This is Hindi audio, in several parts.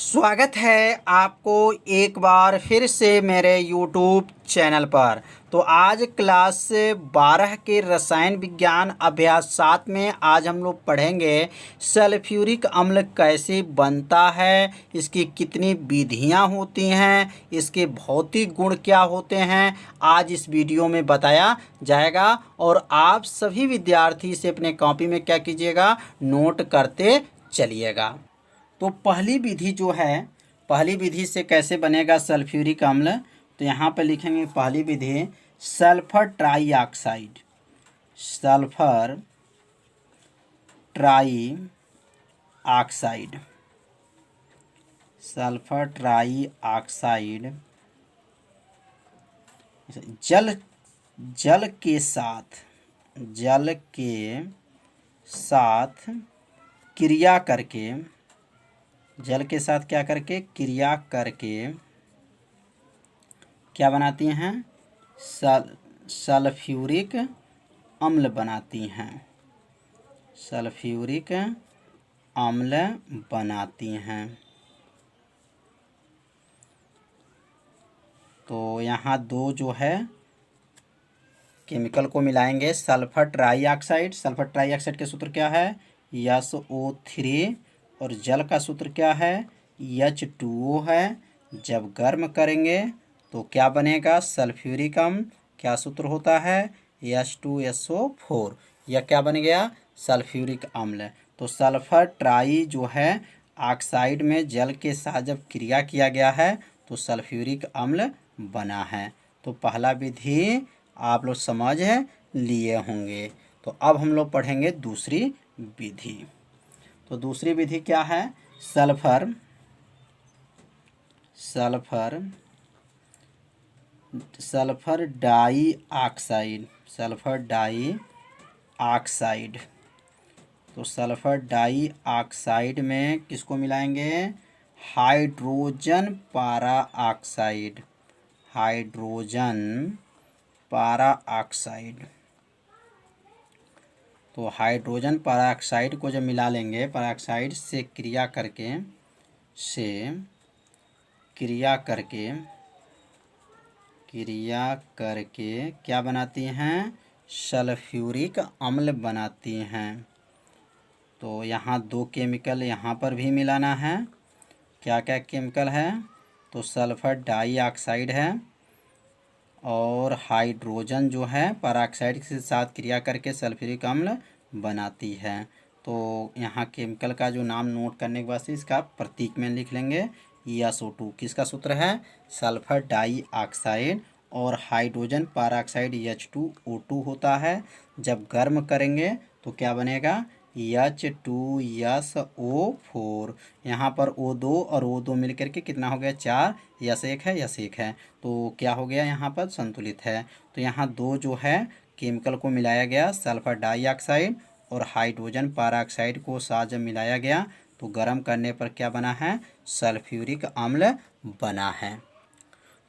स्वागत है आपको एक बार फिर से मेरे YouTube चैनल पर। तो आज क्लास 12 के रसायन विज्ञान अभ्यास 7 में आज हम लोग पढ़ेंगे सल्फ्यूरिक अम्ल कैसे बनता है, इसकी कितनी विधियां होती हैं, इसके भौतिक गुण क्या होते हैं, आज इस वीडियो में बताया जाएगा। और आप सभी विद्यार्थी से अपने कॉपी में क्या कीजिएगा, नोट करते चलिएगा। तो पहली विधि जो है, पहली विधि से कैसे बनेगा सल्फ्यूरिक अम्ल, तो यहाँ पर लिखेंगे पहली विधि sulphur trioxide. Sulphur trioxide, sulphur trioxide जल जल के साथ क्रिया करके, जल के साथ क्या करके क्रिया करके क्या बनाती हैं, सल्फ्यूरिक अम्ल बनाती हैं, सल्फ्यूरिक अम्ल बनाती हैं। तो यहाँ दो जो है केमिकल को मिलाएंगे, sulphur trioxide. Sulphur try oxide के सूत्र क्या है, SO3, और जल का सूत्र क्या है, H2O है। जब गर्म करेंगे तो क्या बनेगा, सल्फ्यूरिक अम्ल। क्या सूत्र होता है, H2SO4। यह क्या बन गया, सल्फ्यूरिक अम्ल। तो सल्फर ट्राई जो है ऑक्साइड में जल के साथ जब क्रिया किया गया है तो सल्फ्यूरिक अम्ल बना है। तो पहला विधि आप लोग समझ लिए होंगे। तो अब हम लोग पढ़ेंगे दूसरी विधि। तो दूसरी विधि क्या है, sulphur dioxide, sulphur dioxide. तो सल्फर डाई ऑक्साइड में किसको मिलाएंगे, hydrogen peroxide, hydrogen peroxide. तो हाइड्रोजन पेरोक्साइड को जब मिला लेंगे, पेरोक्साइड से क्रिया करके क्या बनाती हैं, सल्फ्यूरिक अम्ल बनाती हैं। तो यहाँ दो केमिकल यहाँ पर भी मिलाना है। क्या क्या केमिकल है, तो सल्फर डाई ऑक्साइड है और हाइड्रोजन जो है पेरोक्साइड के साथ क्रिया करके सल्फ्यूरिक अम्ल बनाती है। तो यहाँ केमिकल का जो नाम नोट करने के बाद से इसका प्रतीक में लिख लेंगे, SO2। किसका सूत्र है, सल्फर डाई ऑक्साइड और हाइड्रोजन पेरोक्साइड H2O2 होता है। जब गर्म करेंगे तो क्या बनेगा, H2SO4। यहाँ पर O2 और O2 मिलकर के कितना हो गया, 4, S1 है, S1 है, तो क्या हो गया, यहाँ पर संतुलित है। तो यहाँ दो जो है केमिकल को मिलाया गया, सल्फर डाइऑक्साइड और हाइड्रोजन पेरोक्साइड को साथ जब मिलाया गया तो गर्म करने पर क्या बना है, सल्फ्यूरिक अम्ल बना है।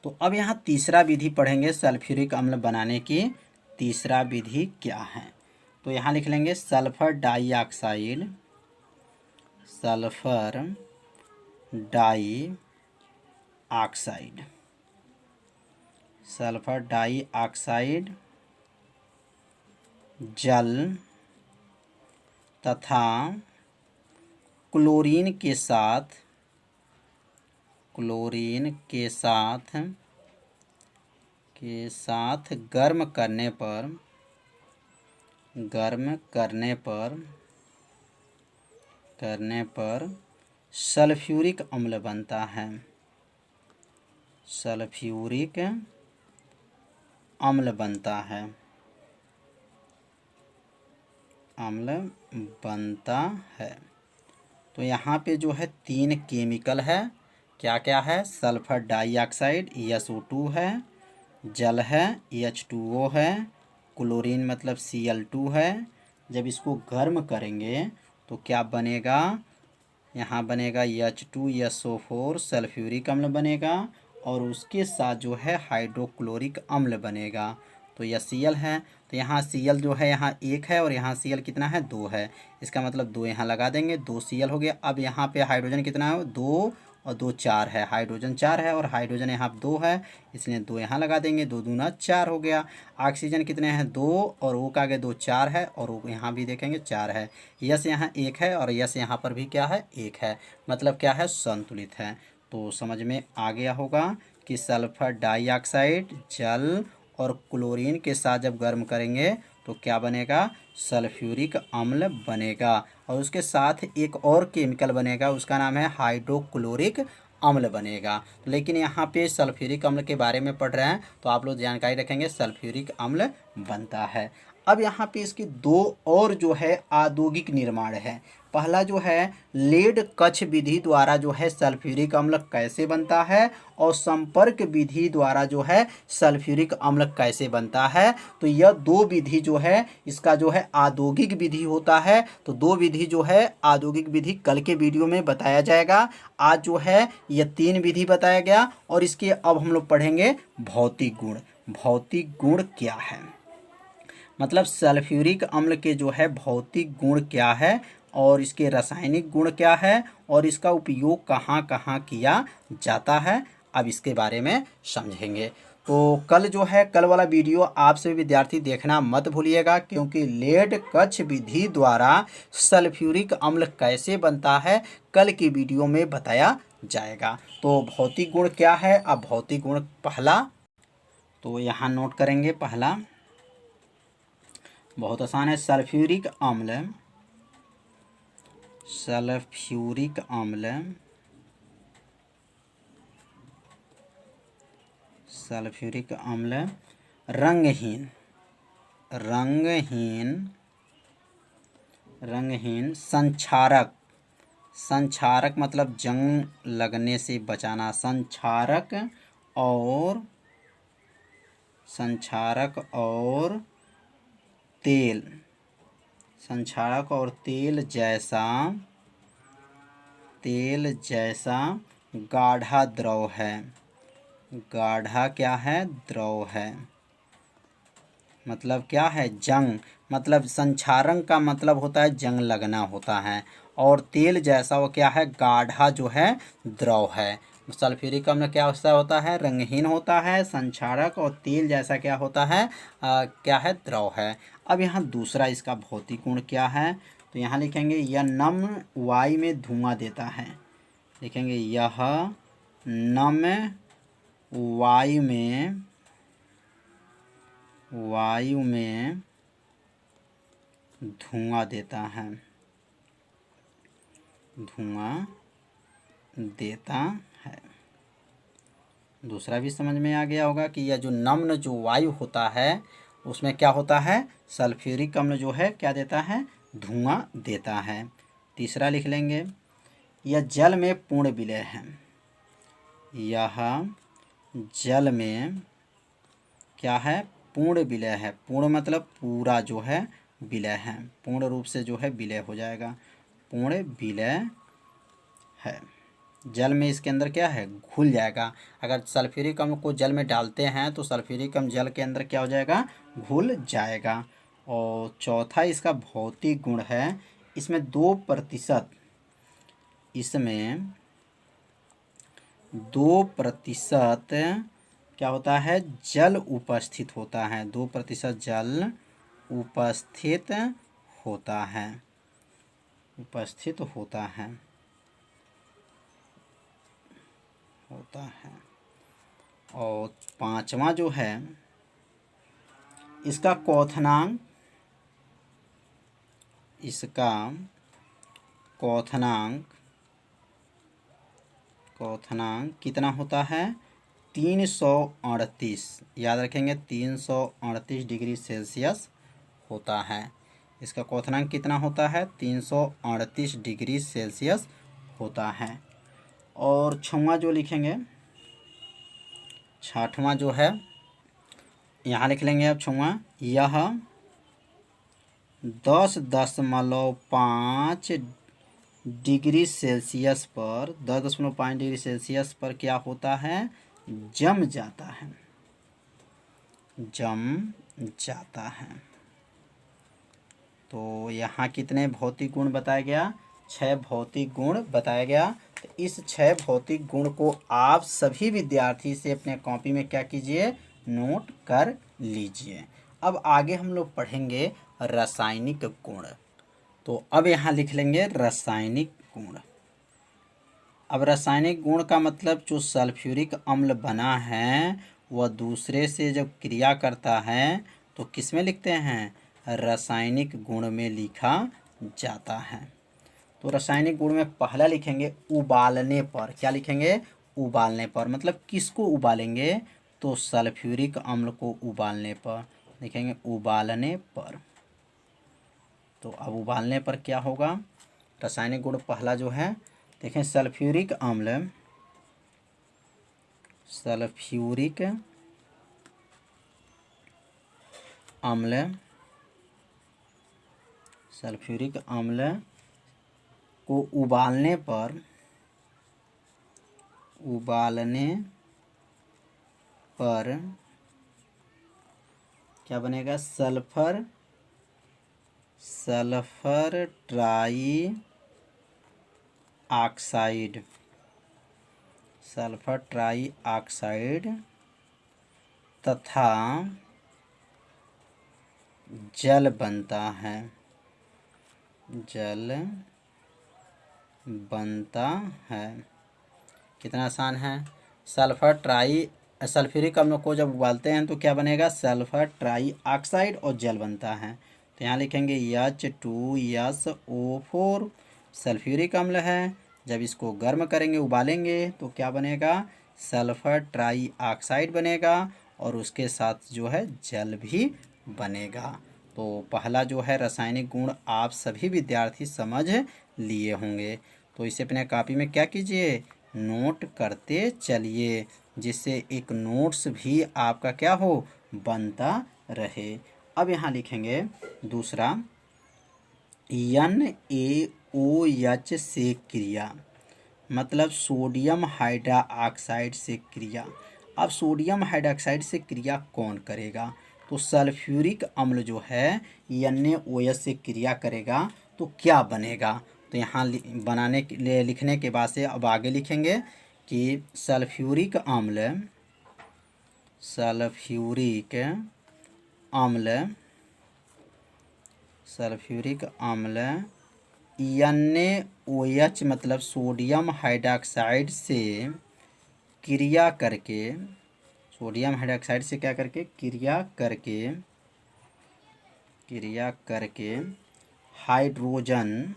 तो अब यहाँ तीसरा विधि पढ़ेंगे सल्फ्यूरिक अम्ल बनाने की। तीसरा विधि क्या है, तो यहाँ लिख लेंगे sulphur dioxide, sulphur dioxide, sulphur dioxide जल तथा क्लोरीन के साथ गर्म करने पर सल्फ्यूरिक अम्ल बनता है, सल्फ्यूरिक अम्ल बनता है, अम्ल बनता है। तो यहाँ पे जो है तीन केमिकल है, क्या क्या है, सल्फर डाइऑक्साइड SO2 है, जल है H2O है, क्लोरीन मतलब Cl2 है। जब इसको गर्म करेंगे तो क्या बनेगा, यहाँ बनेगा H2SO4 सल्फ्यूरिक अम्ल बनेगा और उसके साथ जो है हाइड्रोक्लोरिक अम्ल बनेगा। तो यह Cl है, तो यहाँ Cl जो है यहाँ 1 है और यहाँ Cl कितना है, 2 है। इसका मतलब 2 यहाँ लगा देंगे, 2 Cl हो गया। अब यहाँ पे हाइड्रोजन कितना है, 2 और 2 4 है, हाइड्रोजन 4 है और हाइड्रोजन यहाँ 2 है, इसलिए 2 यहाँ लगा देंगे, 2 दूना 4 हो गया। ऑक्सीजन कितने हैं 2 और O का आगे 2 4 है और O यहाँ भी देखेंगे 4 है। यस यहाँ 1 है और यस यहाँ पर भी क्या है 1 है, मतलब क्या है संतुलित है। तो समझ में आ गया होगा कि सल्फर डाइऑक्साइड जल और क्लोरीन के साथ जब गर्म करेंगे तो क्या बनेगा, सल्फ्यूरिक अम्ल बनेगा। और उसके साथ एक और केमिकल बनेगा, उसका नाम है हाइड्रोक्लोरिक अम्ल बनेगा। लेकिन यहाँ पे सल्फ्यूरिक अम्ल के बारे में पढ़ रहे हैं तो आप लोग जानकारी रखेंगे सल्फ्यूरिक अम्ल बनता है। अब यहाँ पे इसकी 2 और जो है औद्योगिक निर्माण है। पहला जो है लेड कच्छ विधि द्वारा जो है सल्फ्यूरिक अम्ल कैसे बनता है और संपर्क विधि द्वारा जो है सल्फ्यूरिक अम्ल कैसे बनता है। तो यह 2 विधि जो है इसका जो है औद्योगिक विधि होता है। तो 2 विधि जो है औद्योगिक विधि कल के वीडियो में बताया जाएगा। आज जो है यह 3 विधि बताया गया और इसके अब हम लोग पढ़ेंगे भौतिक गुण। भौतिक गुण क्या है, मतलब सल्फ्यूरिक अम्ल के जो है भौतिक गुण क्या है और इसके रासायनिक गुण क्या है और इसका उपयोग कहाँ कहाँ किया जाता है, अब इसके बारे में समझेंगे। तो कल जो है कल वाला वीडियो आप सभी विद्यार्थी देखना मत भूलिएगा, क्योंकि लेड कच्छ विधि द्वारा सल्फ्यूरिक अम्ल कैसे बनता है कल की वीडियो में बताया जाएगा। तो भौतिक गुण क्या है, अब भौतिक गुण पहला तो यहाँ नोट करेंगे। पहला बहुत आसान है, सल्फ्यूरिक अम्ल, सल्फ्यूरिक अम्ल, सल्फ्यूरिक अम्ल रंगहीन, रंगहीन, रंगहीन संक्षारक, संक्षारक मतलब जंग लगने से बचाना, संक्षारक और संक्षारक और तेल, संक्षारक और तेल जैसा, तेल जैसा गाढ़ा द्रव है, गाढ़ा क्या है द्रव है, मतलब क्या है जंग, मतलब संक्षारण का मतलब होता है जंग लगना होता है और तेल जैसा वो क्या है गाढ़ा जो है द्रव है। सल्फ्यूरिक अम्ल क्या होता है रंगहीन होता है, संक्षारक और तेल जैसा क्या होता है क्या है द्रव है। अब यहाँ दूसरा इसका भौतिक गुण क्या है, तो यहाँ लिखेंगे यह नम्र वायु में धुआं देता है, लिखेंगे यह नम्र वायु में, वायु में धुआं देता है, धुआं देता है। दूसरा भी समझ में आ गया होगा कि यह जो नम्र जो वायु होता है उसमें क्या होता है सल्फ्यूरिक अम्ल जो है क्या देता है धुआं देता है। तीसरा लिख लेंगे यह जल में पूर्ण विलय है, यह जल में क्या है पूर्ण विलय है, पूर्ण मतलब पूरा जो है विलय है, पूर्ण रूप से जो है विलय हो जाएगा, पूर्ण विलय है। जल में इसके अंदर क्या है घुल जाएगा, अगर सल्फ्यूरिक अम्ल को जल में डालते हैं तो सल्फ्यूरिक अम्ल जल के अंदर क्या हो जाएगा घुल जाएगा। और चौथा इसका भौतिक गुण है, इसमें 2%, इसमें 2% क्या होता है जल उपस्थित होता है, 2% जल उपस्थित होता है, उपस्थित होता है, होता है। और पांचवा जो है इसका क्वथनांक, इसका क्वथनांक, क्वथनांक कितना होता है 338, याद रखेंगे 338 डिग्री सेल्सियस होता है। इसका क्वथनांक कितना होता है 338 डिग्री सेल्सियस होता है। और छठवां जो लिखेंगे, छठवां जो है यहाँ लिख लेंगे अब छठवां, यह 10.5 डिग्री सेल्सियस पर, 10.5 डिग्री सेल्सियस पर क्या होता है जम जाता है, जम जाता है। तो यहाँ कितने भौतिक गुण बताया गया 6 भौतिक गुण बताया गया। तो इस 6 भौतिक गुण को आप सभी विद्यार्थी से अपने कॉपी में क्या कीजिए, नोट कर लीजिए। अब आगे हम लोग पढ़ेंगे रासायनिक गुण। तो अब यहाँ लिख लेंगे रासायनिक गुण। अब रासायनिक गुण का मतलब जो सल्फ्यूरिक अम्ल बना है वह दूसरे से जब क्रिया करता है तो किस में लिखते हैं, रासायनिक गुण में लिखा जाता है। तो रासायनिक गुण में पहला लिखेंगे उबालने पर। क्या लिखेंगे, उबालने पर। मतलब किसको उबालेंगे, तो सल्फ्यूरिक अम्ल को उबालने पर लिखेंगे उबालने पर। तो अब उबालने पर क्या होगा, रासायनिक गुण पहला जो है देखें, सल्फ्यूरिक अम्ल, सल्फ्यूरिक अम्ल, सल्फ्यूरिक अम्ल को उबालने पर, उबालने पर क्या बनेगा, sulphur, sulphur trioxide, sulphur try oxide तथा जल बनता है, जल बनता है। कितना आसान है। सल्फ्यूरिक अम्ल को जब उबालते हैं तो क्या बनेगा, सल्फर ट्राई ऑक्साइड और जल बनता है। तो यहाँ लिखेंगे H2SO4 सल्फ्यूरिक अम्ल है। जब इसको गर्म करेंगे, उबालेंगे तो क्या बनेगा, सल्फर ट्राई ऑक्साइड बनेगा और उसके साथ जो है जल भी बनेगा। तो पहला जो है रासायनिक गुण आप सभी विद्यार्थी समझ लिए होंगे। तो इसे अपने कॉपी में क्या कीजिए, नोट करते चलिए, जिससे एक नोट्स भी आपका क्या हो, बनता रहे। अब यहाँ लिखेंगे दूसरा, NaOH से क्रिया, मतलब सोडियम हाइड्रोक्साइड से क्रिया। अब सोडियम हाइड्रोक्साइड से क्रिया कौन करेगा, तो सल्फ्यूरिक अम्ल जो है NaOH से क्रिया करेगा तो क्या बनेगा। तो यहाँ बनाने के लिए लिखने के बाद से अब आगे लिखेंगे कि सल्फ्यूरिक अम्ल, सल्फ्यूरिक अम्ल, सल्फ्यूरिक अम्ल NaOH मतलब सोडियम हाइड्रोक्साइड से क्रिया करके, सोडियम हाइड्रोक्साइड से क्या करके, क्रिया करके हाइड्रोजन,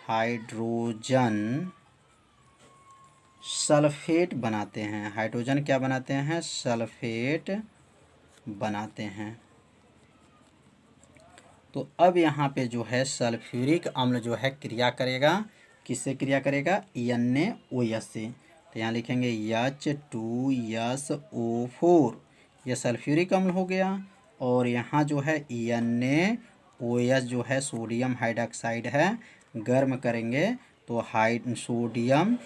हाइड्रोजन सल्फेट बनाते हैं। हाइड्रोजन क्या बनाते हैं, सल्फेट बनाते हैं। तो अब यहाँ पे जो है सल्फ्यूरिक अम्ल जो है क्रिया करेगा, किससे क्रिया करेगा, NaOH से। तो यहाँ लिखेंगे H2SO4 यह सल्फ्यूरिक अम्ल हो गया और यहाँ जो है NaOH जो है सोडियम हाइड्रोक्साइड है। गर्म करेंगे तो सोडियम,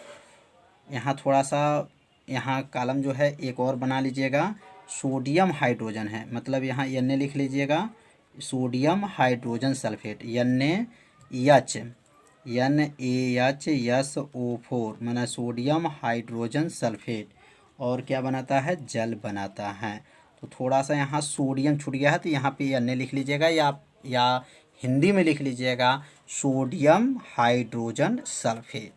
यहाँ थोड़ा सा यहाँ कॉलम जो है एक और बना लीजिएगा, सोडियम हाइड्रोजन है, मतलब यहाँ Na लिख लीजिएगा, सोडियम हाइड्रोजन सल्फेट NaHSO4 माना सोडियम हाइड्रोजन सल्फेट, और क्या बनाता है, जल बनाता है। तो थोड़ा सा यहाँ सोडियम छूट गया है तो यहाँ पे Na लिख लीजिएगा या हिंदी में लिख लीजिएगा सोडियम हाइड्रोजन सल्फेट।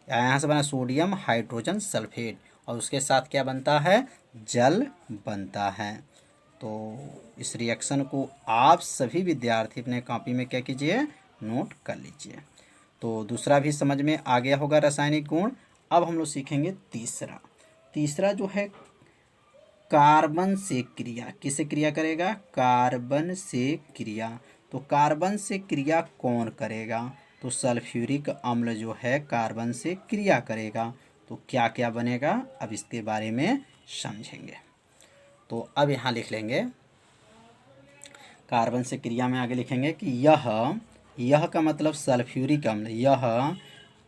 यहाँ से बना सोडियम हाइड्रोजन सल्फेट और उसके साथ क्या बनता है, जल बनता है। तो इस रिएक्शन को आप सभी विद्यार्थी अपने कॉपी में क्या कीजिए, नोट कर लीजिए। तो दूसरा भी समझ में आ गया होगा रासायनिक गुण। अब हम लोग सीखेंगे तीसरा। तीसरा जो है कार्बन से क्रिया, किससे क्रिया करेगा, कार्बन से क्रिया। तो कार्बन से क्रिया कौन करेगा, तो सल्फ्यूरिक अम्ल जो है कार्बन से क्रिया करेगा। तो क्या क्या बनेगा, अब इसके बारे में समझेंगे। तो अब यहाँ लिख लेंगे कार्बन से क्रिया में आगे लिखेंगे कि यह का मतलब सल्फ्यूरिक अम्ल, यह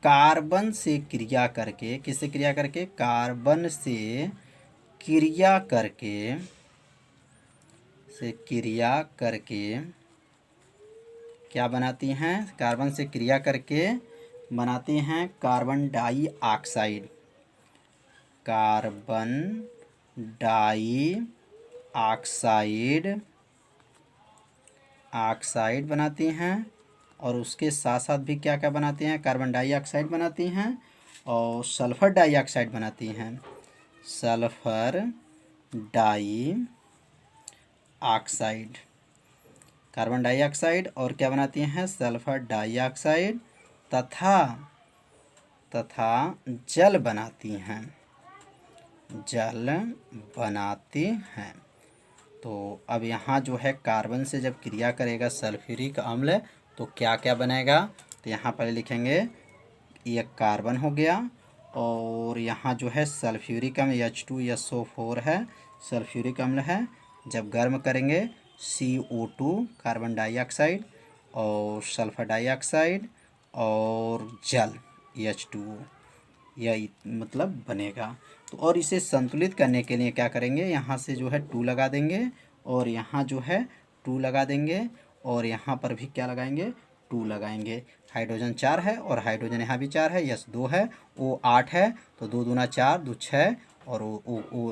कार्बन से क्रिया करके, किससे क्रिया करके, कार्बन से क्रिया करके क्या बनाती हैं, कार्बन से क्रिया करके बनाती हैं carbon dioxide. Carbon dioxide oxide बनाती हैं। और उसके साथ साथ भी क्या क्या बनाती हैं, कार्बन डाइऑक्साइड बनाती हैं और सल्फ़र डाइऑक्साइड बनाती हैं। सल्फ़र डाइऑक्साइड, कार्बन डाइऑक्साइड और क्या बनाती हैं, सल्फ़र डाइऑक्साइड तथा जल बनाती हैं, जल बनाती हैं। तो अब यहाँ जो है कार्बन से जब क्रिया करेगा सल्फ्यूरिक अम्ल तो क्या क्या बनेगा, तो यहाँ पर लिखेंगे ये कार्बन हो गया और यहाँ जो है सल्फ्यूरिक अम्ल H2SO4 है, सल्फ्यूरिक अम्ल है। जब गर्म करेंगे CO2 कार्बन डाइऑक्साइड और सल्फर डाइऑक्साइड और जल H2O, यह मतलब बनेगा। तो और इसे संतुलित करने के लिए क्या करेंगे, यहाँ से जो है 2 लगा देंगे और यहाँ जो है 2 लगा देंगे और यहाँ पर भी क्या लगाएंगे, 2 लगाएंगे। हाइड्रोजन 4 है और हाइड्रोजन यहाँ भी 4 है, यस 2 है, O 8 है तो 2 दूना 4, 2 6 और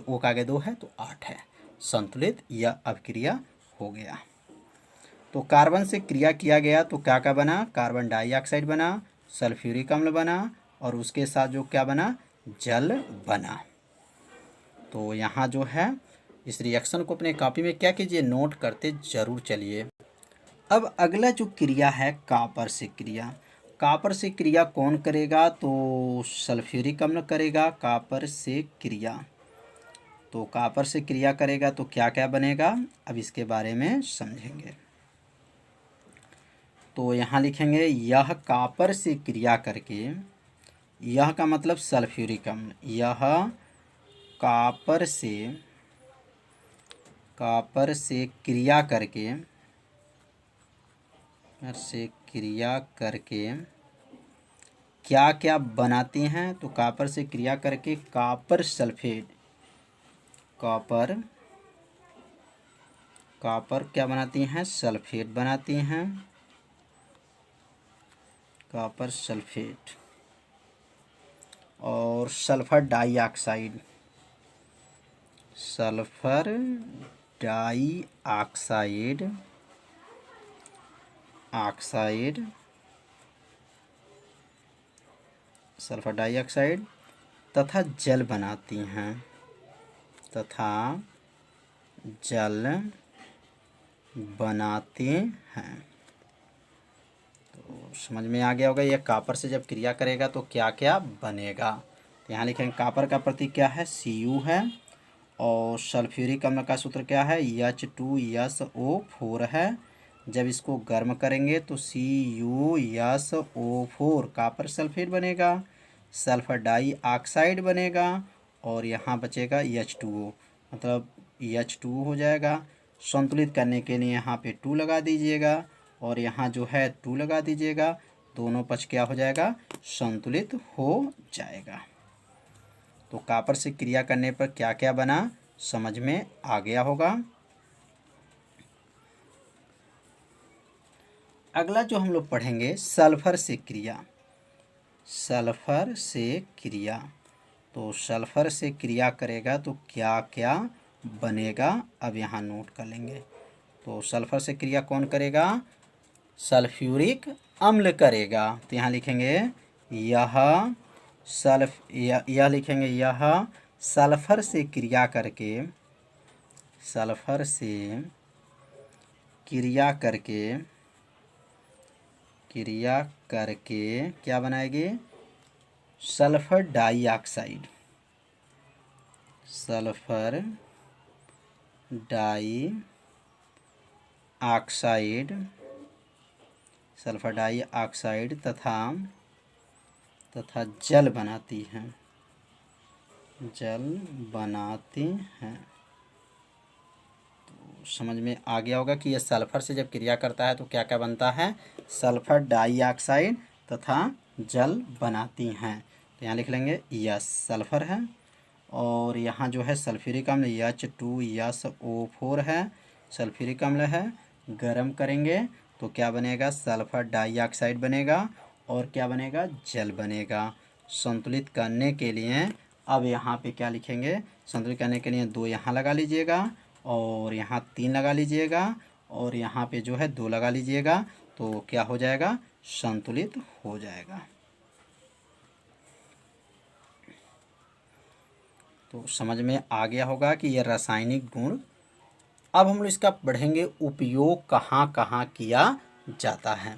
O का आगे 2 है तो 8 है। संतुलित यह अभिक्रिया हो गया। तो कार्बन से क्रिया किया गया तो क्या क्या बना, कार्बन डाइऑक्साइड बना, सल्फ्यूरिक अम्ल बना और उसके साथ जो क्या बना, जल बना। तो यहाँ जो है इस रिएक्शन को अपने कॉपी में क्या कीजिए, नोट करते ज़रूर चलिए। अब अगला जो क्रिया है कॉपर से क्रिया। कॉपर से क्रिया कौन करेगा, तो सल्फ्यूरिक अम्ल करेगा कॉपर से क्रिया। तो कॉपर से क्रिया करेगा तो क्या क्या बनेगा, अब इसके बारे में समझेंगे। तो यहाँ लिखेंगे यह कॉपर से क्रिया करके, यह का मतलब सल्फ्यूरिक अम्ल, यह कॉपर से क्रिया करके क्या क्या बनाती हैं, तो कॉपर से क्रिया करके कॉपर सल्फेट, कॉपर क्या बनाती हैं, सल्फेट बनाती हैं, कॉपर सल्फेट। और sulphur dioxide, sulphur dioxide sulphur dioxide तथा जल बनाती हैं, तथा जल बनाते हैं। तो समझ में आ गया होगा ये कॉपर से जब क्रिया करेगा तो क्या क्या बनेगा। तो यहाँ लिखेंगे कॉपर का प्रतीक क्या है, Cu है और सल्फ्यूरिक अम्ल का सूत्र क्या है, H2SO4 है। जब इसको गर्म करेंगे तो CuSO4 कॉपर सल्फेट बनेगा, सल्फर डाइऑक्साइड बनेगा और यहाँ बचेगा H2O, मतलब H2O हो जाएगा। संतुलित करने के लिए यहाँ पे 2 लगा दीजिएगा और यहाँ जो है 2 लगा दीजिएगा, दोनों पक्ष क्या हो जाएगा, संतुलित हो जाएगा। तो कॉपर से क्रिया करने पर क्या क्या बना समझ में आ गया होगा। अगला जो हम लोग पढ़ेंगे सल्फर से क्रिया, सल्फर से क्रिया। तो सल्फर से क्रिया करेगा तो क्या क्या बनेगा, अब यहाँ नोट कर लेंगे। तो सल्फर से क्रिया कौन करेगा, सल्फ्यूरिक अम्ल करेगा। तो यहाँ लिखेंगे यह लिखेंगे यह सल्फर से क्रिया करके, सल्फर से क्रिया करके क्या बनाएगी, सल्फर डाइऑक्साइड, सल्फर डाइऑक्साइड तथा जल बनाती हैं, तो समझ में आ गया होगा कि यह सल्फर से जब क्रिया करता है तो क्या क्या बनता है, सल्फर डाइऑक्साइड तथा जल बनाती हैं। तो यहाँ लिख लेंगे यस सल्फर है और यहाँ जो है सल्फ्यूरिक अम्ल H2SO4 है, सल्फ्यूरिक अम्ल है। गरम करेंगे तो क्या बनेगा, सल्फर डाइऑक्साइड बनेगा और क्या बनेगा, जल बनेगा। संतुलित करने के लिए अब यहाँ पे क्या लिखेंगे, संतुलित करने के लिए 2 यहाँ लगा लीजिएगा और यहाँ 3 लगा लीजिएगा और यहाँ पे जो है 2 लगा लीजिएगा, तो क्या हो जाएगा, संतुलित हो जाएगा। तो समझ में आ गया होगा कि यह रासायनिक गुण। अब हम लोग इसका पढ़ेंगे उपयोग कहाँ कहाँ किया जाता है।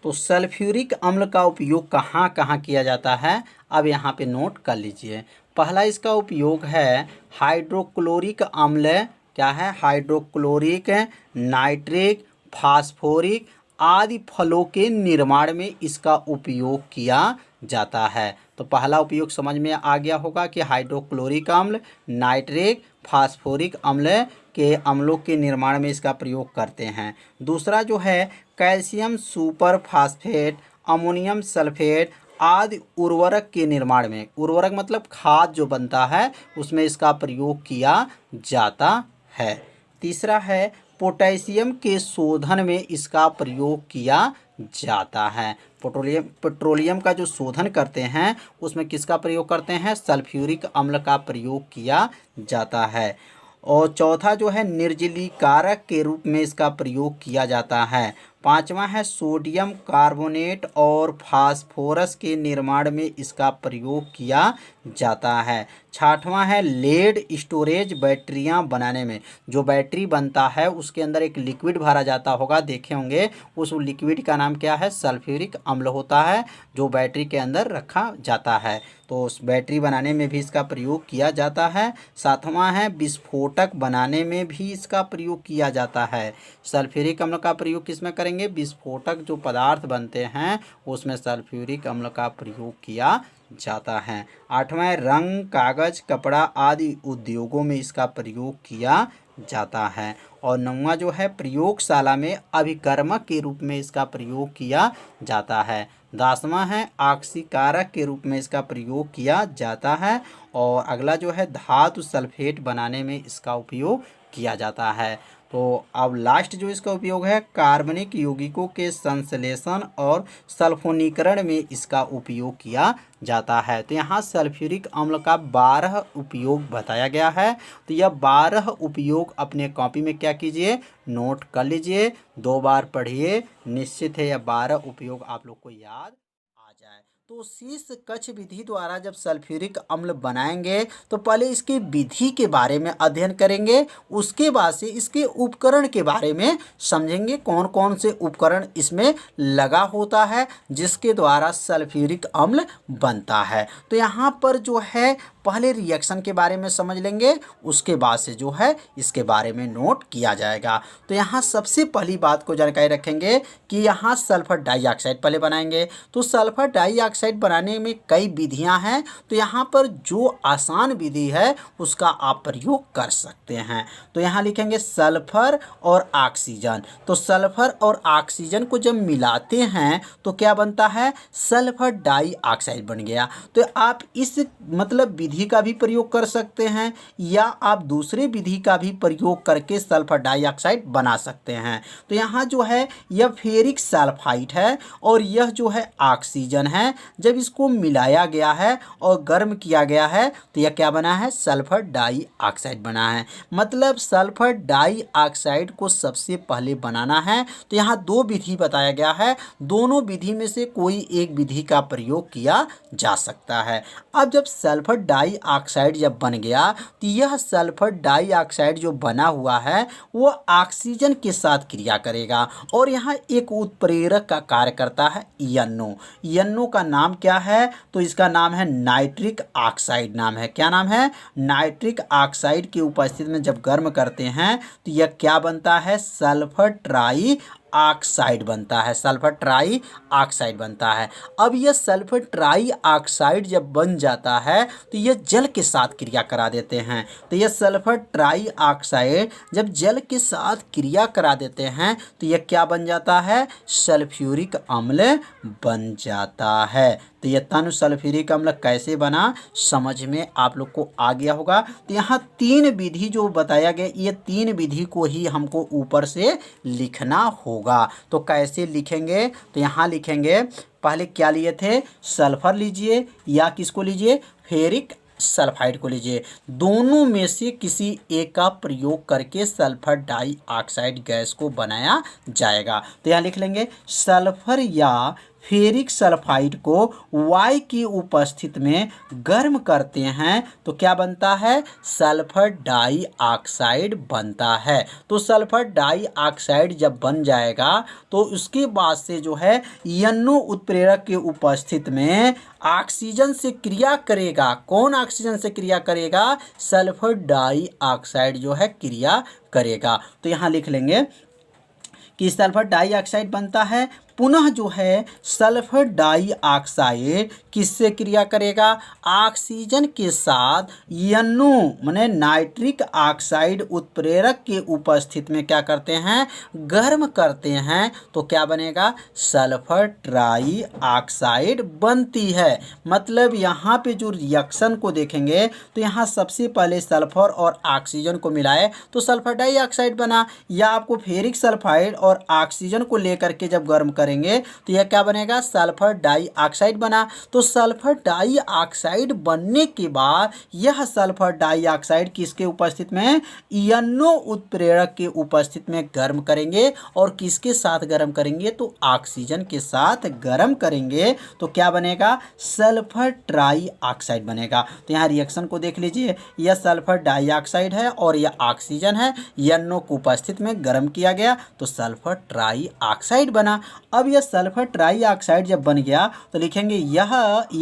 तो सल्फ्यूरिक अम्ल का उपयोग कहाँ कहाँ किया जाता है, अब यहाँ पे नोट कर लीजिए। पहला इसका उपयोग है हाइड्रोक्लोरिक अम्ल, क्या है, हाइड्रोक्लोरिक, नाइट्रिक, फास्फोरिक आदि फलों के निर्माण में इसका उपयोग किया जाता है। तो पहला उपयोग समझ में आ गया होगा कि हाइड्रोक्लोरिक अम्ल, नाइट्रिक, फास्फोरिक अम्ल के अम्लों के निर्माण में इसका प्रयोग करते हैं। दूसरा जो है calcium super phosphate, ammonium sulphate आदि उर्वरक के निर्माण में, उर्वरक मतलब खाद जो बनता है उसमें इसका प्रयोग किया जाता है। तीसरा है पोटेशियम के शोधन में इसका प्रयोग किया जाता है। पेट्रोलियम का जो शोधन करते हैं उसमें किसका प्रयोग करते हैं, सल्फ्यूरिक अम्ल का प्रयोग किया जाता है। और चौथा जो है निर्जलीकारक के रूप में इसका प्रयोग किया जाता है। पांचवा है सोडियम कार्बोनेट और फास्फोरस के निर्माण में इसका प्रयोग किया जाता है। छठवां है लेड स्टोरेज बैटरियां बनाने में, जो बैटरी बनता है उसके अंदर एक लिक्विड भरा जाता होगा, देखे होंगे, उस लिक्विड का नाम क्या है, सल्फ्यूरिक अम्ल होता है, जो बैटरी के अंदर रखा जाता है। तो उस बैटरी बनाने में भी इसका प्रयोग किया जाता है। सातवां है विस्फोटक बनाने में भी इसका प्रयोग किया जाता है। सल्फ्यूरिक अम्ल का प्रयोग किसमें करेंगे, विस्फोटक जो पदार्थ बनते हैं उसमें सल्फ्यूरिक अम्ल का प्रयोग किया जाता है। आठवां रंग, कागज, कपड़ा आदि उद्योगों में इसका प्रयोग किया जाता है। और नौवां जो है प्रयोगशाला में अभिकर्मक के रूप में इसका प्रयोग किया जाता है। 10वां है ऑक्सीकारक के रूप में इसका प्रयोग किया जाता है। और अगला जो है धातु सल्फेट बनाने में इसका उपयोग किया जाता है। तो अब लास्ट जो इसका उपयोग है कार्बनिक यौगिकों के संश्लेषण और सल्फोनीकरण में इसका उपयोग किया जाता है। तो यहाँ सल्फ्यूरिक अम्ल का 12 उपयोग बताया गया है। तो यह 12 उपयोग अपने कॉपी में क्या कीजिए, नोट कर लीजिए, 2 बार पढ़िए, निश्चित है यह 12 उपयोग आप लोग को याद आ जाए। तो शीर्ष कक्ष विधि द्वारा जब सल्फ्यूरिक अम्ल बनाएंगे तो पहले इसकी विधि के बारे में अध्ययन करेंगे, उसके बाद से इसके उपकरण के बारे में समझेंगे, कौन कौन से उपकरण इसमें लगा होता है जिसके द्वारा सल्फ्यूरिक अम्ल बनता है। तो यहाँ पर जो है पहले रिएक्शन के बारे में समझ लेंगे, उसके बाद से जो है इसके बारे में नोट किया जाएगा। तो यहाँ सबसे पहली बात को जानकारी रखेंगे कि यहाँ सल्फर डाइऑक्साइड पहले बनाएंगे। तो सल्फर डाइऑक्साइड बनाने में कई विधियां हैं, तो यहाँ पर जो आसान विधि है उसका आप प्रयोग कर सकते हैं। तो यहाँ लिखेंगे सल्फर और ऑक्सीजन। तो सल्फर और ऑक्सीजन को जब मिलाते हैं तो क्या बनता है, सल्फर डाइऑक्साइड बन गया। तो आप इस मतलब विधि का भी प्रयोग कर सकते हैं या आप दूसरे विधि का भी प्रयोग करके सल्फर डाइऑक्साइड बना सकते हैं। तो यहाँ जो है यह फेरिक सल्फाइड है और यह जो है ऑक्सीजन है। जब इसको मिलाया गया है और गर्म किया गया है तो यह क्या बना है, सल्फर डाइऑक्साइड बना है। मतलब सल्फर डाइऑक्साइड को सबसे पहले बनाना है। तो यहाँ 2 विधि बताया गया है, दोनों विधि में से कोई एक विधि का प्रयोग किया जा सकता है। अब जब सल्फर डाइऑक्साइड जब बन गया तो यह सल्फर डाइऑक्साइड जो बना हुआ है वो ऑक्सीजन के साथ क्रिया करेगा और यहाँ एक उत्प्रेरक का कार्य करता है NO। NO का नाम क्या है, तो इसका नाम है नाइट्रिक ऑक्साइड नाम है। क्या नाम है, नाइट्रिक ऑक्साइड की उपस्थिति में जब गर्म करते हैं तो यह क्या बनता है, सल्फर ट्राई ऑक्साइड बनता है, सल्फर ट्राई ऑक्साइड बनता है। अब यह सल्फर ट्राई ऑक्साइड जब बन जाता है तो यह जल के साथ क्रिया करा देते हैं। तो यह सल्फर ट्राई ऑक्साइड जब जल के साथ क्रिया करा देते हैं तो यह क्या बन जाता है, सल्फ्यूरिक अम्ल बन जाता है। तो यह तनु सल्फ्यूरिक अम्ल कैसे बना समझ में आप लोग को आ गया होगा। तो यहाँ 3 विधि जो बताया गया, ये 3 विधि को ही हमको ऊपर से लिखना होगा। होगा। तो कैसे लिखेंगे, तो यहाँ लिखेंगे पहले क्या लिए थे, सल्फर लीजिए या किसको लीजिए, फेरिक सल्फाइड को लीजिए। दोनों में से किसी एक का प्रयोग करके सल्फर डाइऑक्साइड गैस को बनाया जाएगा। तो यहाँ लिख लेंगे सल्फर या फेरिक सल्फाइड को वायु की उपस्थिति में गर्म करते हैं तो क्या बनता है, सल्फर डाइऑक्साइड बनता है। तो सल्फर डाइऑक्साइड जब बन जाएगा तो उसके बाद से जो है NO उत्प्रेरक के उपस्थिति में ऑक्सीजन से क्रिया करेगा। कौन ऑक्सीजन से क्रिया करेगा, सल्फर डाइऑक्साइड जो है क्रिया करेगा। तो यहाँ लिख लेंगे कि सल्फर डाइऑक्साइड बनता है, पुनः जो है सल्फर डाइऑक्साइड किससे क्रिया करेगा, ऑक्सीजन के साथ NO माने नाइट्रिक ऑक्साइड उत्प्रेरक के उपस्थिति में क्या करते हैं, गर्म करते हैं तो क्या बनेगा, सल्फर ट्राइऑक्साइड बनती है। मतलब यहाँ पे जो रिएक्शन को देखेंगे तो यहाँ सबसे पहले सल्फर और ऑक्सीजन को मिलाए तो सल्फर डाइऑक्साइड बना, या आपको फेरिक सल्फाइड और ऑक्सीजन को लेकर के जब गर्म करेंगे तो यह क्या बनेगा, सल्फर डाइऑक्साइड बना। तो सल्फर डाइऑक्साइड बनने के बाद यह सल्फर डाइऑक्साइड किसके उपस्थिति में, NO उत्प्रेरक के उपस्थिति में गर्म करेंगे। और किसके साथ गर्म करेंगे, तो ऑक्सीजन के साथ गर्म करेंगे तो क्या बनेगा, सल्फर ट्राइऑक्साइड बनेगा। तो यहाँ रिएक्शन को देख लीजिए, यह सल्फर डाइऑक्साइड है और यह ऑक्सीजन है, NO को उपस्थिति में गर्म किया गया तो सल्फर ट्राइऑक्साइड बना। अब यह सल्फर ट्राइऑक्साइड जब बन गया तो लिखेंगे यह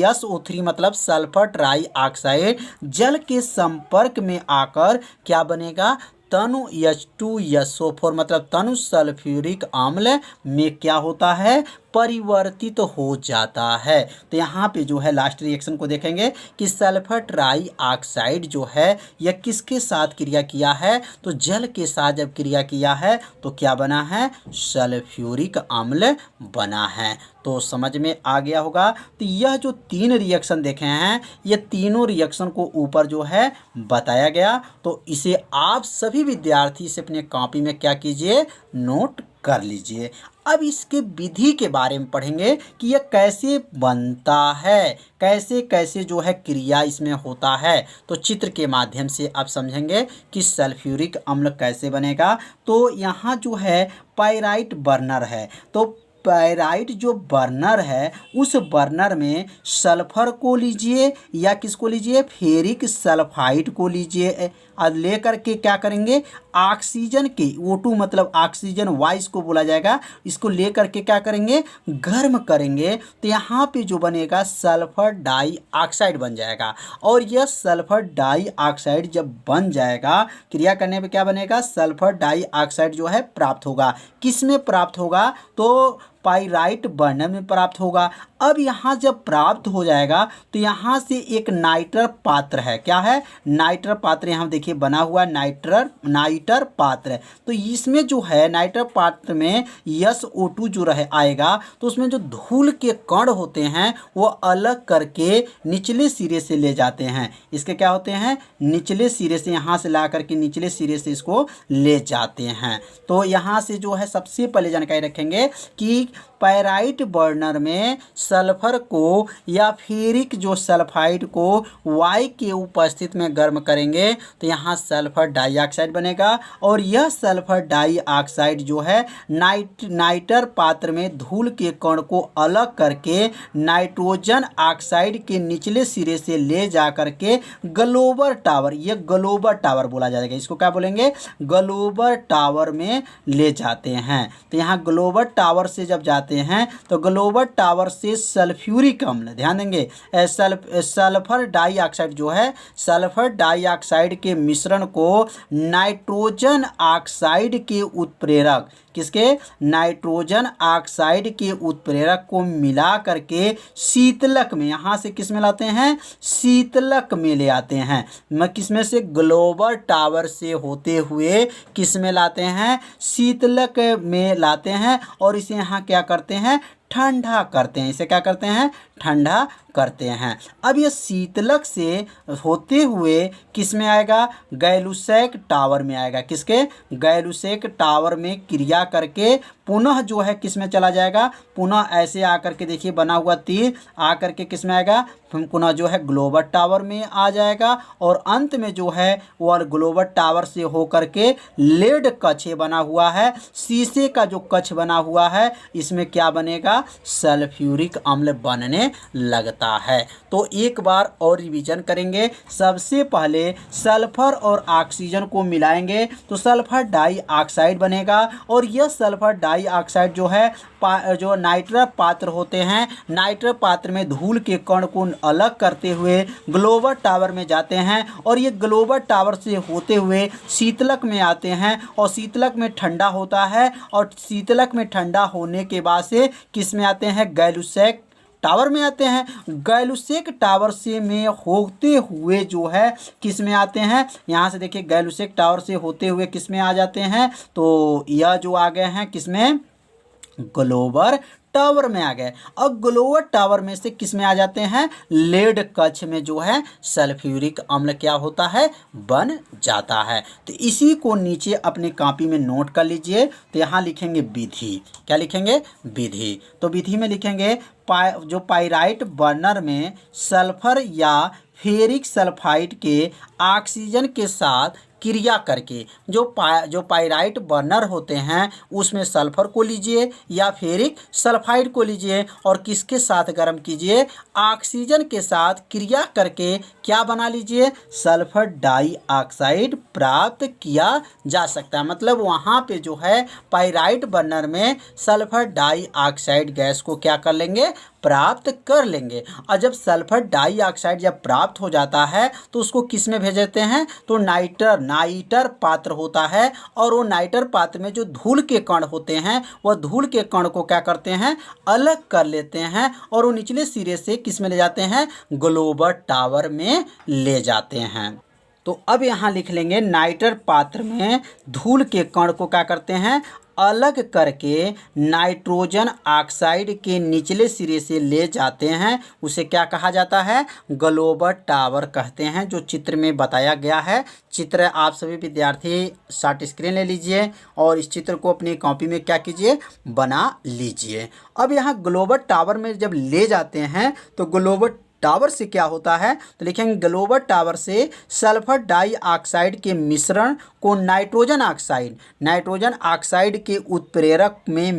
SO3 मतलब सल्फर ट्राइऑक्साइड जल के संपर्क में आकर क्या बनेगा, तनु H2SO4 मतलब तनु सल्फ्यूरिक अम्ल में क्या होता है, परिवर्तित हो जाता है। तो यहाँ पे जो है लास्ट रिएक्शन को देखेंगे कि सल्फर ट्राइऑक्साइड जो है यह किसके साथ क्रिया किया है, तो जल के साथ जब क्रिया किया है तो क्या बना है, सल्फ्यूरिक अम्ल बना है। तो समझ में आ गया होगा। तो यह जो तीन रिएक्शन देखे हैं ये तीनों रिएक्शन को ऊपर जो है बताया गया, तो इसे आप सभी विद्यार्थी से अपने कॉपी में क्या कीजिए, नोट कर लीजिए। अब इसके विधि के बारे में पढ़ेंगे कि यह कैसे बनता है, कैसे कैसे जो है क्रिया इसमें होता है। तो चित्र के माध्यम से आप समझेंगे कि सल्फ्यूरिक अम्ल कैसे बनेगा। तो यहाँ जो है पाइराइट बर्नर है, तो पाइराइट जो बर्नर है उस बर्नर में सल्फर को लीजिए या किसको लीजिए, फेरिक सल्फाइड को लीजिए और लेकर के क्या करेंगे, ऑक्सीजन के O2 मतलब ऑक्सीजन वाइस को बोला जाएगा, इसको लेकर के क्या करेंगे, गर्म करेंगे तो यहाँ पे जो बनेगा सल्फर डाइऑक्साइड बन जाएगा। और यह सल्फर डाइऑक्साइड जब बन जाएगा क्रिया करने पे क्या बनेगा, सल्फर डाइऑक्साइड जो है प्राप्त होगा। किस में प्राप्त होगा, तो पाइराइट बर्नर में प्राप्त होगा। अब यहाँ जब प्राप्त हो जाएगा तो यहाँ से एक नाइटर पात्र है, क्या है, नाइटर पात्र यहाँ देखिए बना हुआ नाइटर पात्र। तो इसमें जो है नाइटर पात्र में SO2 जो रहे आएगा तो उसमें जो धूल के कण होते हैं वो अलग करके निचले सिरे से ले जाते हैं। इसके क्या होते हैं, निचले सिरे से, यहाँ से ला करके निचले सिरे से इसको ले जाते हैं। तो यहाँ से जो है सबसे पहले जानकारी रखेंगे कि पाइराइट बर्नर में सल्फर को या फेरिक जो सल्फाइड को वायु के उपस्थिति में गर्म करेंगे तो यहाँ सल्फर डाइऑक्साइड बनेगा। और यह सल्फर डाइऑक्साइड जो है नाइटर पात्र में धूल के कण को अलग करके नाइट्रोजन ऑक्साइड के निचले सिरे से ले जा करके ग्लोबल टावर, यह ग्लोबल टावर बोला जाएगा, इसको क्या बोलेंगे, ग्लोबल टावर में ले जाते हैं। तो यहाँ ग्लोबल टावर से जब जाते हैं तो ग्लोबल टावर से सल्फ्यूरिक अम्ल, ध्यान देंगे सल्फर डाइऑक्साइड जो है सल्फर डाइऑक्साइड के मिश्रण को नाइट्रोजन ऑक्साइड के उत्प्रेरक, किसके, नाइट्रोजन ऑक्साइड के उत्प्रेरक को मिला करके शीतलक में, यहाँ से किस में लाते हैं, शीतलक में ले आते हैं। मैं किस में से, ग्लोबल टावर से होते हुए किस में लाते हैं, शीतलक में लाते हैं। और इसे यहाँ क्या करते हैं, ठंडा करते हैं, इसे क्या करते हैं, ठंडा करते हैं। अब ये शीतलक से होते हुए किस में आएगा, गैलुसैक टावर में आएगा, किसके, गैलुसैक टावर में क्रिया करके पुनः जो है किस में चला जाएगा, पुनः ऐसे आकर के देखिए बना हुआ तीर आकर के किस में आएगा, पुनः जो है ग्लोबल टावर में आ जाएगा और अंत में जो है वह ग्लोबल टावर से होकर के लेड कक्ष बना हुआ है, शीशे का जो कक्ष बना हुआ है, इसमें क्या बनेगा, सल्फ्यूरिक अम्ल बनने लगता है। तो एक बार और रिवीजन करेंगे। सबसे पहले सल्फर और ऑक्सीजन को मिलाएंगे तो सल्फर डाइऑक्साइड बनेगा और यह सल्फर डाइऑक्साइड जो है जो नाइट्रस पात्र होते हैं, नाइट्रस पात्र में धूल के कण को अलग करते हुए ग्लोबल टावर में जाते हैं और ये ग्लोबल टावर से होते हुए शीतलक में आते हैं और शीतलक में ठंडा होता है और शीतलक में ठंडा होने के बाद से किस में आते हैं, गैलुसेक टावर में आते हैं। गैलुसेक टावर से में होते हुए जो है किस में आते हैं, यहाँ से देखिए गैलुसेक टावर से होते हुए किस में आ जाते हैं, तो यह जो आ गए हैं किस में, ग्लोबल टावर में आ गए। और ग्लोबल टावर में से किस में आ जाते हैं, लेड कक्ष में जो है सल्फ्यूरिक अम्ल क्या होता है, बन जाता है। तो इसी को नीचे अपनी कॉपी में नोट कर लीजिए। तो यहाँ लिखेंगे विधि, क्या लिखेंगे, विधि। तो विधि में लिखेंगे जो पाइराइट बर्नर में सल्फर या फेरिक सल्फाइड के ऑक्सीजन के साथ क्रिया करके जो पाइराइट बर्नर होते हैं उसमें सल्फर को लीजिए या फेरिक सल्फाइड को लीजिए और किसके साथ गर्म कीजिए, ऑक्सीजन के साथ क्रिया करके क्या बना लीजिए, सल्फर डाइऑक्साइड प्राप्त किया जा सकता है। मतलब वहाँ पे जो है पाइराइट बर्नर में सल्फर डाइऑक्साइड गैस को क्या कर लेंगे, प्राप्त कर लेंगे। और जब सल्फर डाइऑक्साइड जब प्राप्त हो जाता है तो उसको किस में भेज देते हैं, तो नाइटर पात्र होता है और वो नाइटर पात्र में जो धूल के कण होते हैं वह धूल के कण को क्या करते हैं, अलग कर लेते हैं और वो निचले सिरे से किस में ले जाते हैं, ग्लोबल टावर में ले जाते हैं। तो अब यहाँ लिख लेंगे नाइटर पात्र में धूल के कण को क्या करते हैं, अलग करके नाइट्रोजन ऑक्साइड के निचले सिरे से ले जाते हैं। उसे क्या कहा जाता है, ग्लोबल टावर कहते हैं, जो चित्र में बताया गया है। चित्र आप सभी विद्यार्थी शॉर्ट स्क्रीन ले लीजिए और इस चित्र को अपनी कॉपी में क्या कीजिए, बना लीजिए। अब यहाँ ग्लोबल टावर में जब ले जाते हैं तो ग्लोबल टावर से क्या होता है, तो लिखेंगे ग्लोबल टावर से सल्फर डाइऑक्साइड के मिश्रण को नाइट्रोजन ऑक्साइड के उत्प्रेरक में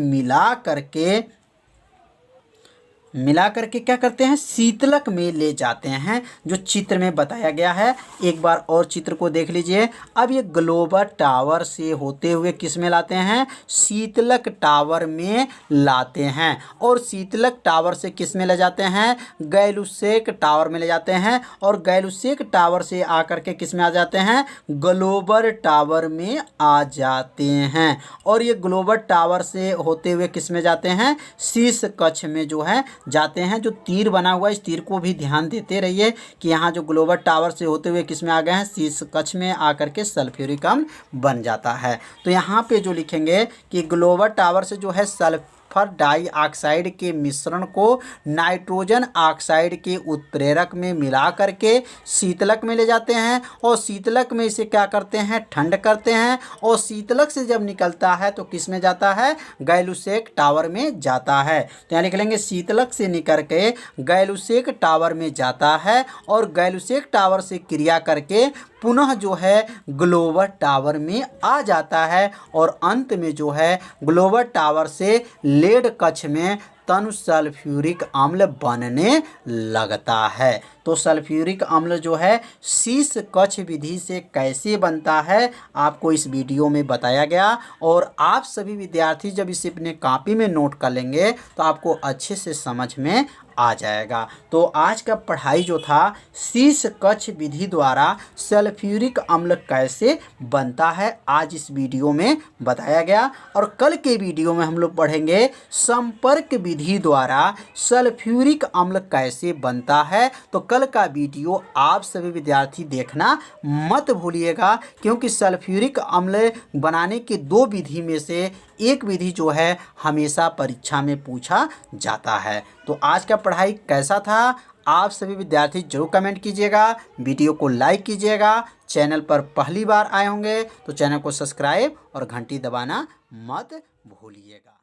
मिला करके क्या करते हैं, शीतलक में ले जाते हैं, जो चित्र में बताया गया है। एक बार और चित्र को देख लीजिए। अब ये ग्लोबल टावर से होते हुए किस में लाते हैं, शीतलक टावर में लाते हैं और शीतलक टावर से किस में ले जाते हैं, गैलुसेक टावर में ले जाते हैं और गैलुसेक टावर से आकर के किस में आ जाते हैं, ग्लोबल टावर में आ जाते हैं और ये ग्लोबल टावर से होते हुए किस में जाते हैं, शीर्ष कक्ष में जो है जाते हैं। जो तीर बना हुआ है इस तीर को भी ध्यान देते रहिए कि यहाँ जो ग्लोबल टावर से होते हुए किस में आ गए हैं, शीर्ष कक्ष में आकर के सल्फ्यूरिक अम्ल बन जाता है। तो यहाँ पे जो लिखेंगे कि ग्लोबल टावर से जो है सल्फर डाइऑक्साइड के मिश्रण को नाइट्रोजन ऑक्साइड के उत्प्रेरक में मिला करके शीतलक में ले जाते हैं और शीतलक में इसे क्या करते हैं, ठंड करते हैं और शीतलक से जब निकलता है तो किस में जाता है, गैलुसेक टावर में जाता है। तो यहाँ लिख लेंगे शीतलक से निकल के गैलुसेक टावर में जाता है और गैलुसेक टावर से क्रिया करके पुनः जो है ग्लोबल टावर में आ जाता है और अंत में जो है ग्लोबल टावर से लेड कक्ष में तनु सल्फ्यूरिक अम्ल बनने लगता है। तो सल्फ्यूरिक अम्ल जो है शीर्ष कक्ष विधि से कैसे बनता है आपको इस वीडियो में बताया गया और आप सभी विद्यार्थी जब इसे अपने कॉपी में नोट कर लेंगे तो आपको अच्छे से समझ में आ जाएगा। तो आज का पढ़ाई जो था शीर्ष कक्ष विधि द्वारा सल्फ्यूरिक अम्ल कैसे बनता है आज इस वीडियो में बताया गया और कल के वीडियो में हम लोग पढ़ेंगे संपर्क विधि द्वारा सल्फ्यूरिक अम्ल कैसे बनता है। तो कल का वीडियो आप सभी विद्यार्थी देखना मत भूलिएगा क्योंकि सल्फ्यूरिक अम्ल बनाने के दो विधि में से एक विधि जो है हमेशा परीक्षा में पूछा जाता है। तो आज का पढ़ाई कैसा था आप सभी विद्यार्थी जरूर कमेंट कीजिएगा, वीडियो को लाइक कीजिएगा, चैनल पर पहली बार आए होंगे तो चैनल को सब्सक्राइब और घंटी दबाना मत भूलिएगा।